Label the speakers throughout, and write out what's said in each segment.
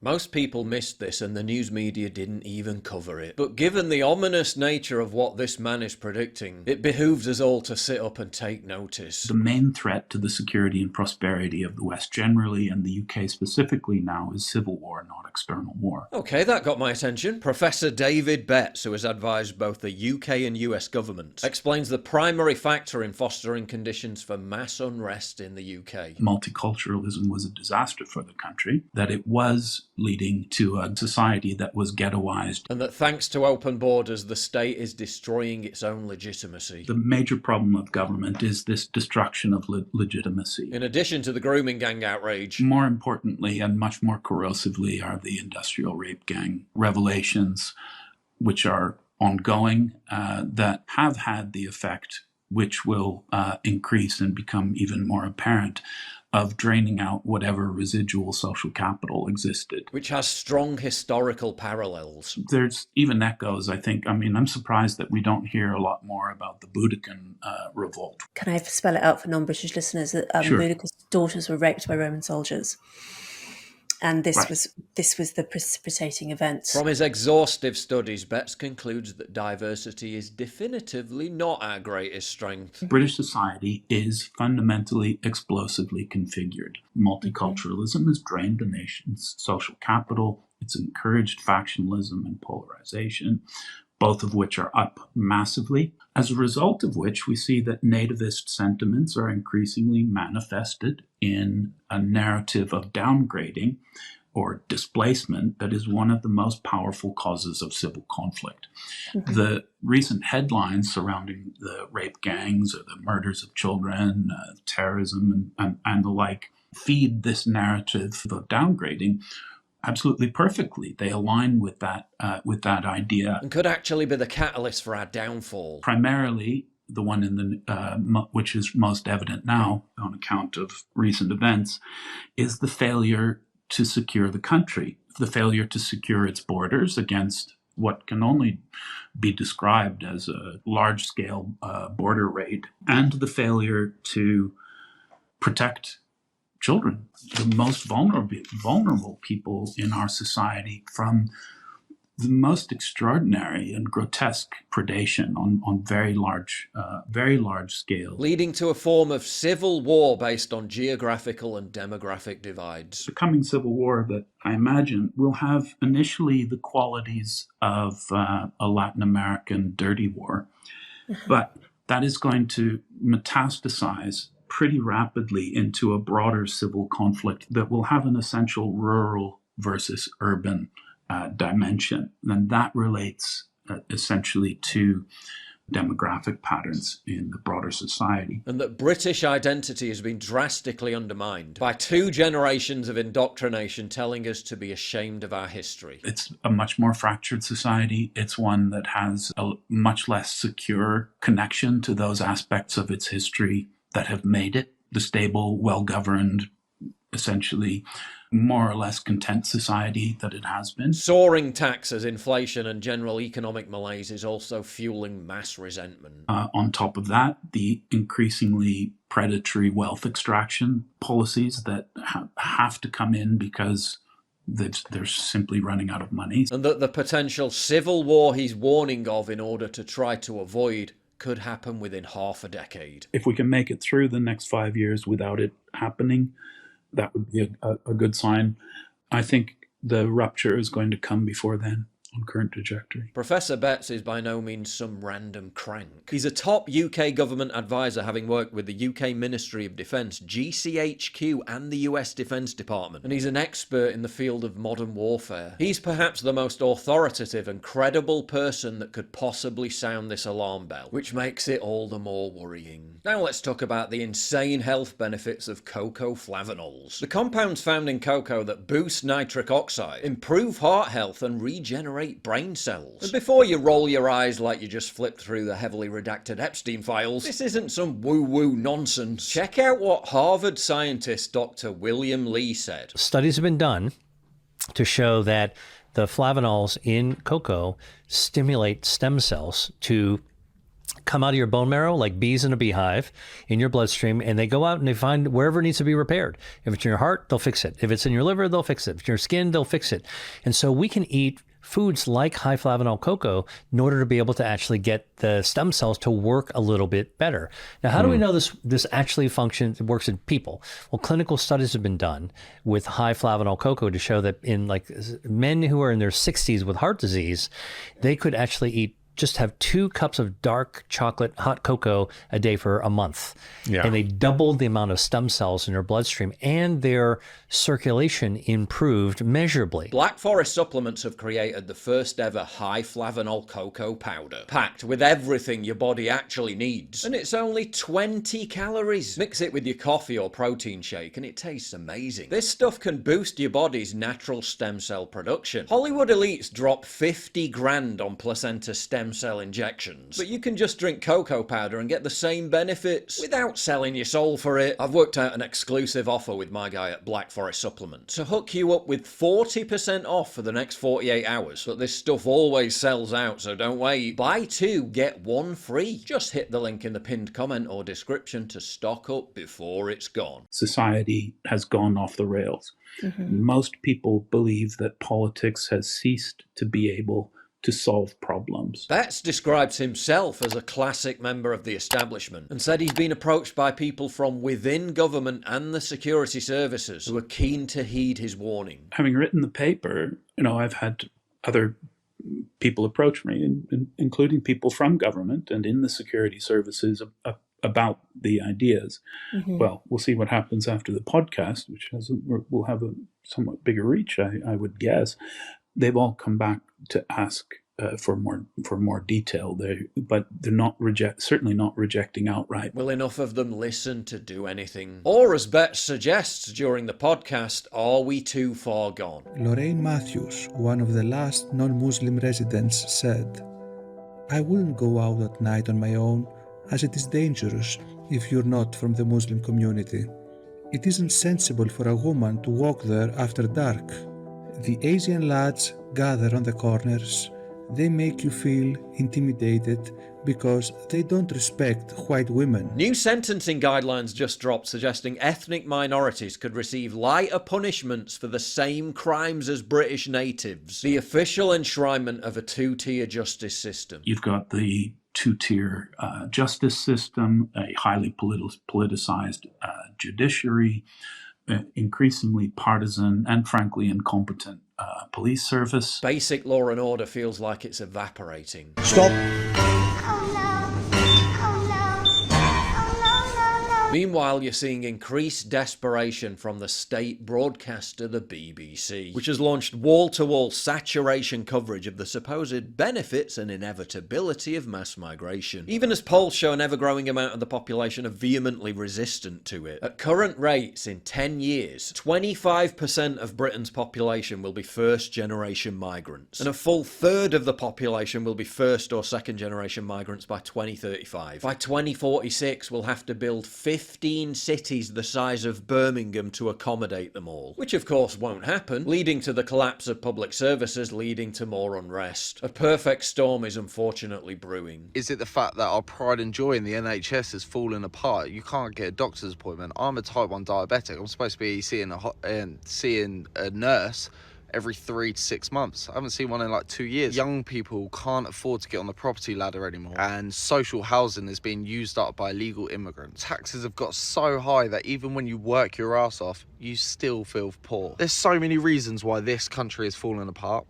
Speaker 1: Most people missed this and the news media didn't even cover it. But given the ominous nature of what this man is predicting, it behooves us all to sit up and take notice.
Speaker 2: The main threat to the security and prosperity of the West generally, and the UK specifically now, is civil war, not external war.
Speaker 1: Okay, that got my attention. Professor David Betts, who has advised both the UK and US governments, explains the primary factor in fostering conditions for mass unrest in the UK.
Speaker 2: Multiculturalism was a disaster for the country, that it was leading to a society that was ghettoized.
Speaker 1: And that thanks to open borders, the state is destroying its own legitimacy.
Speaker 2: The major problem of government is this destruction of legitimacy.
Speaker 1: In addition to the grooming gang outrage.
Speaker 2: More importantly, and much more corrosively, are the industrial rape gang revelations, which are ongoing, that have had the effect, which will increase and become even more apparent, of draining out whatever residual social capital existed.
Speaker 1: Which has strong historical parallels.
Speaker 2: There's even echoes, I think. I mean, I'm surprised that we don't hear a lot more about the Boudican revolt.
Speaker 3: Can I spell it out for non-British listeners? That
Speaker 2: Sure.
Speaker 3: Boudica's daughters were raped by Roman soldiers. And this was the precipitating event.
Speaker 1: From his exhaustive studies, Betts concludes that diversity is definitively not our greatest strength.
Speaker 2: British society is fundamentally explosively configured. Multiculturalism has drained the nation's social capital. It's encouraged factionalism and polarization, both of which are up massively. As a result of which, we see that nativist sentiments are increasingly manifested in a narrative of downgrading or displacement that is one of the most powerful causes of civil conflict. Mm-hmm. The recent headlines surrounding the rape gangs or the murders of children, terrorism and the like feed this narrative of downgrading absolutely perfectly. They align with that idea.
Speaker 1: And could actually be the catalyst for our downfall.
Speaker 2: Primarily, the one in the which is most evident now on account of recent events, is the failure to secure the country, the failure to secure its borders against what can only be described as a large-scale border raid, and the failure to protect children, the most vulnerable people in our society, from the most extraordinary and grotesque predation on very large scale.
Speaker 1: Leading to a form of civil war based on geographical and demographic divides.
Speaker 2: The coming civil war that I imagine will have initially the qualities of a Latin American dirty war, but that is going to metastasize pretty rapidly into a broader civil conflict that will have an essential rural versus urban dimension. And that relates essentially to demographic patterns in the broader society.
Speaker 1: And that British identity has been drastically undermined by 2 generations of indoctrination telling us to be ashamed of our history.
Speaker 2: It's a much more fractured society. It's one that has a much less secure connection to those aspects of its history that have made it the stable, well-governed, essentially more or less content society that it has been.
Speaker 1: Soaring taxes, inflation and general economic malaise is also fueling mass resentment.
Speaker 2: On top of that, the increasingly predatory wealth extraction policies that have to come in because they're simply running out of money.
Speaker 1: And that the potential civil war he's warning of in order to try to avoid could happen within half a decade.
Speaker 2: If we can make it through the next 5 years without it happening, that would be a good sign. I think the rupture is going to come before then on current trajectory.
Speaker 1: Professor Betts is by no means some random crank. He's a top UK government advisor, having worked with the UK Ministry of Defence, GCHQ and the US Defence Department, and he's an expert in the field of modern warfare. He's perhaps the most authoritative and credible person that could possibly sound this alarm bell, which makes it all the more worrying. Now let's talk about the insane health benefits of cocoa flavanols. The compounds found in cocoa that boost nitric oxide, improve heart health and regenerate brain cells. And before you roll your eyes like you just flipped through the heavily redacted Epstein files, this isn't some woo-woo nonsense. Check out what Harvard scientist Dr. William Lee said.
Speaker 4: Studies have been done to show that the flavanols in cocoa stimulate stem cells to come out of your bone marrow like bees in a beehive in your bloodstream, and they go out and they find wherever it needs to be repaired. If it's in your heart, they'll fix it. If it's in your liver, they'll fix it. If it's in your skin, they'll fix it. And so we can eat foods like high flavanol cocoa in order to be able to actually get the stem cells to work a little bit better. Now, how do we know this actually functions, it works in people? Well, clinical studies have been done with high flavanol cocoa to show that in like men who are in their 60s with heart disease, they could actually just have 2 cups of dark chocolate hot cocoa a day for a month.
Speaker 1: Yeah.
Speaker 4: And they doubled the amount of stem cells in their bloodstream, and their circulation improved measurably.
Speaker 1: Black Forest Supplements have created the first ever high flavanol cocoa powder, packed with everything your body actually needs. And it's only 20 calories. Mix it with your coffee or protein shake and it tastes amazing. This stuff can boost your body's natural stem cell production. Hollywood elites drop 50 grand on placenta stem cell injections, but you can just drink cocoa powder and get the same benefits without selling your soul for it. I've worked out an exclusive offer with my guy at Black Forest Supplements to hook you up with 40% off for the next 48 hours. But this stuff always sells out, so don't wait. Buy 2, get 1 free. Just hit the link in the pinned comment or description to stock up before it's gone.
Speaker 2: Society has gone off the rails. Most people believe that politics has ceased to be able to solve problems.
Speaker 1: Betts describes himself as a classic member of the establishment and said he's been approached by people from within government and the security services who are keen to heed his warning.
Speaker 2: Having written the paper, I've had other people approach me, including people from government and in the security services, about the ideas. Well, we'll see what happens after the podcast, which will have a somewhat bigger reach, I would guess. They've all come back to ask for more detail, but they're certainly not rejecting outright.
Speaker 1: Will enough of them listen to do anything? Or, as Betts suggests during the podcast, are we too far gone?
Speaker 5: Lorraine Matthews, one of the last non-Muslim residents, said, "I wouldn't go out at night on my own, as it is dangerous if you're not from the Muslim community. It isn't sensible for a woman to walk there after dark. The Asian lads gather on the corners. They make you feel intimidated because they don't respect white women."
Speaker 1: New sentencing guidelines just dropped suggesting ethnic minorities could receive lighter punishments for the same crimes as British natives. The official enshrinement of a 2-tier justice system.
Speaker 2: You've got the 2-tier justice system, a highly politicized judiciary, increasingly partisan and frankly incompetent police service.
Speaker 1: Basic law and order feels like it's evaporating.
Speaker 5: Stop!
Speaker 1: Meanwhile, you're seeing increased desperation from the state broadcaster, the BBC, which has launched wall-to-wall saturation coverage of the supposed benefits and inevitability of mass migration, even as polls show an ever-growing amount of the population are vehemently resistant to it. At current rates, in 10 years, 25% of Britain's population will be first-generation migrants, and a full third of the population will be first- or second-generation migrants by 2035. By 2046, we'll have to build 15 cities the size of Birmingham to accommodate them all, which of course won't happen, leading to the collapse of public services, leading to more unrest. A perfect storm is unfortunately brewing.
Speaker 6: Is it the fact that our pride and joy in the NHS has fallen apart? You can't get a doctor's appointment. I'm a type 1 diabetic. I'm supposed to be seeing a nurse every 3 to 6 months. I haven't seen one in like 2 years. Young people can't afford to get on the property ladder anymore, and social housing is being used up by illegal immigrants. Taxes have got so high that even when you work your ass off, you still feel poor. There's so many reasons why this country has fallen apart,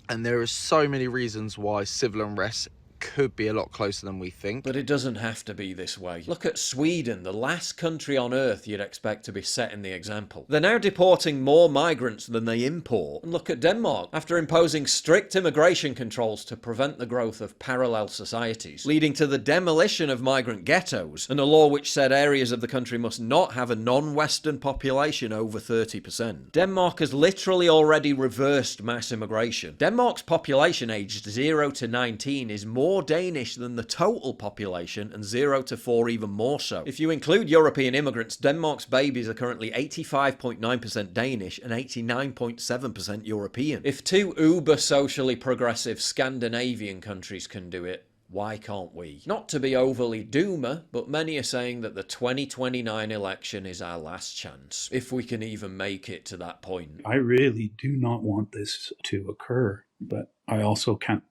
Speaker 6: and there are so many reasons why civil unrest could be a lot closer than we think.
Speaker 1: But it doesn't have to be this way. Look at Sweden, the last country on earth you'd expect to be setting the example. They're now deporting more migrants than they import. And look at Denmark, after imposing strict immigration controls to prevent the growth of parallel societies, leading to the demolition of migrant ghettos, and a law which said areas of the country must not have a non-Western population over 30%. Denmark has literally already reversed mass immigration. Denmark's population aged 0 to 19 is more Danish than the total population, and 0 to 4 even more so. If you include European immigrants, Denmark's babies are currently 85.9% Danish and 89.7% European. If 2 uber socially progressive Scandinavian countries can do it, Why can't we? Not to be overly doomer, but many are saying that the 2029 election is our last chance, if we can even make it to that point.
Speaker 2: I really do not want this to occur, but I also can't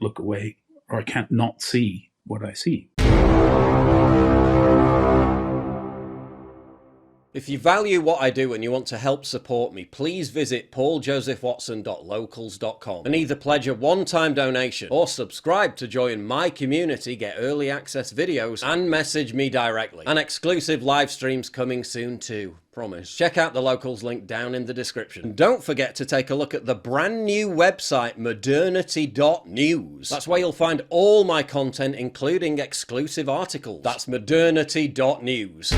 Speaker 2: look away, or I can't not see what I see.
Speaker 1: If you value what I do and you want to help support me, please visit pauljosephwatson.locals.com and either pledge a one-time donation or subscribe to join my community, get early access videos, and message me directly. And exclusive live streams coming soon too. Promise. Check out the Locals link down in the description. And don't forget to take a look at the brand new website modernity.news. That's where you'll find all my content, including exclusive articles. That's modernity.news.